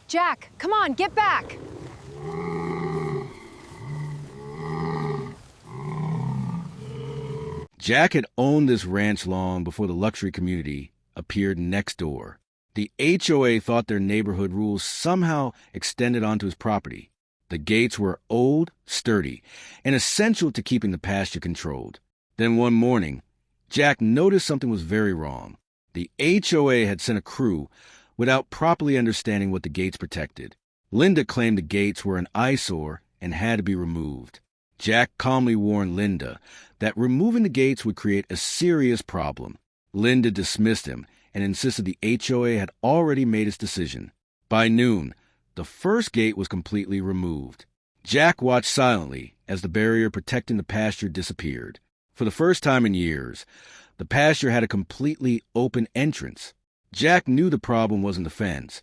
Jack, come on, get back! Jack had owned this ranch long before the luxury community appeared next door. The HOA thought their neighborhood rules somehow extended onto his property. The gates were old, sturdy, and essential to keeping the pasture controlled. Then one morning, Jack noticed something was very wrong. The HOA had sent a crew without properly understanding what the gates protected. Linda claimed the gates were an eyesore and had to be removed. Jack calmly warned Linda that removing the gates would create a serious problem. Linda dismissed him and insisted the HOA had already made its decision. By noon, the first gate was completely removed. Jack watched silently as the barrier protecting the pasture disappeared. For the first time in years, the pasture had a completely open entrance. Jack knew the problem wasn't the fence.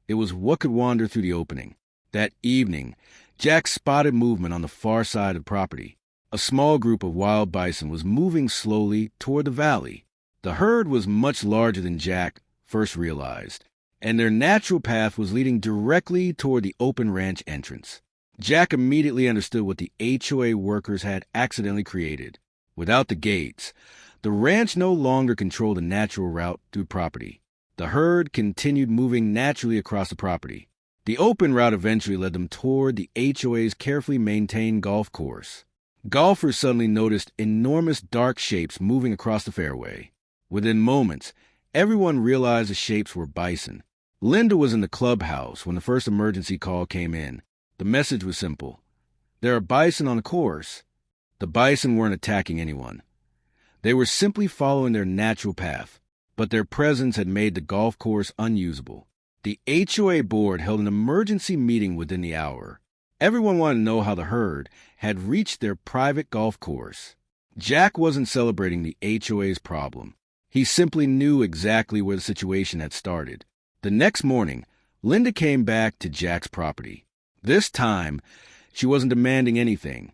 It was what could wander through the opening. That evening, Jack spotted movement on the far side of the property. A small group of wild bison was moving slowly toward the valley. The herd was much larger than Jack first realized, and their natural path was leading directly toward the open ranch entrance. Jack immediately understood what the HOA workers had accidentally created. Without the gates, the ranch no longer controlled a natural route through property. The herd continued moving naturally across the property. The open route eventually led them toward the HOA's carefully maintained golf course. Golfers suddenly noticed enormous dark shapes moving across the fairway. Within moments, everyone realized the shapes were bison. Linda was in the clubhouse when the first emergency call came in. The message was simple. There are bison on the course. The bison weren't attacking anyone. They were simply following their natural path, but their presence had made the golf course unusable. The HOA board held an emergency meeting within the hour. Everyone wanted to know how the herd had reached their private golf course. Jack wasn't celebrating the HOA's problem. He simply knew exactly where the situation had started. The next morning, Linda came back to Jack's property. This time, she wasn't demanding anything.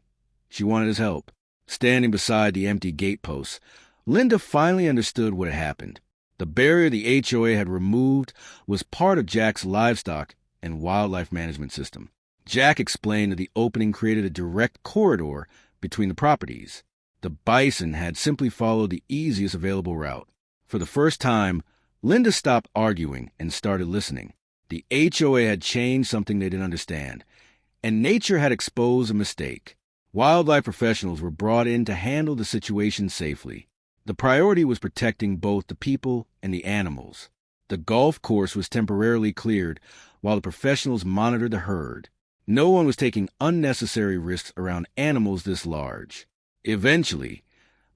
She wanted his help. Standing beside the empty gate posts, Linda finally understood what had happened. The barrier the HOA had removed was part of Jack's livestock and wildlife management system. Jack explained that the opening created a direct corridor between the properties. The bison had simply followed the easiest available route. For the first time, Linda stopped arguing and started listening. The HOA had changed something they didn't understand, and nature had exposed a mistake. Wildlife professionals were brought in to handle the situation safely. The priority was protecting both the people and the animals. The golf course was temporarily cleared while the professionals monitored the herd. No one was taking unnecessary risks around animals this large. Eventually,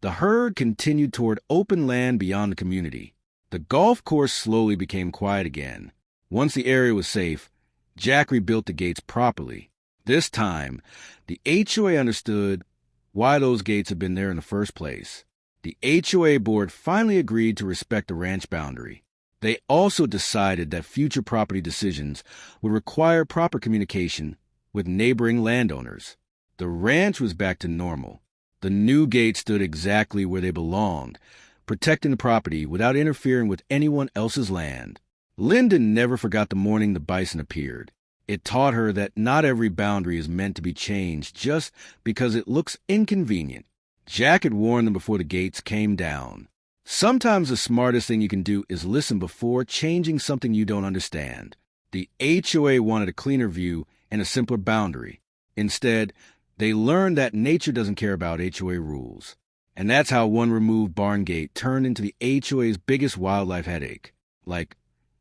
the herd continued toward open land beyond the community. The golf course slowly became quiet again. Once the area was safe, Jack rebuilt the gates properly. This time, the HOA understood why those gates had been there in the first place. The HOA board finally agreed to respect the ranch boundary. They also decided that future property decisions would require proper communication with neighboring landowners. The ranch was back to normal. The new gate stood exactly where they belonged, protecting the property without interfering with anyone else's land. Linda never forgot the morning the bison appeared. It taught her that not every boundary is meant to be changed just because it looks inconvenient. Jack had warned them before the gates came down. Sometimes the smartest thing you can do is listen before changing something you don't understand. The HOA wanted a cleaner view and a simpler boundary. Instead, they learned that nature doesn't care about HOA rules. And that's how one removed barn gate turned into the HOA's biggest wildlife headache. Like,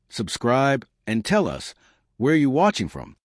subscribe and tell us, where are you watching from?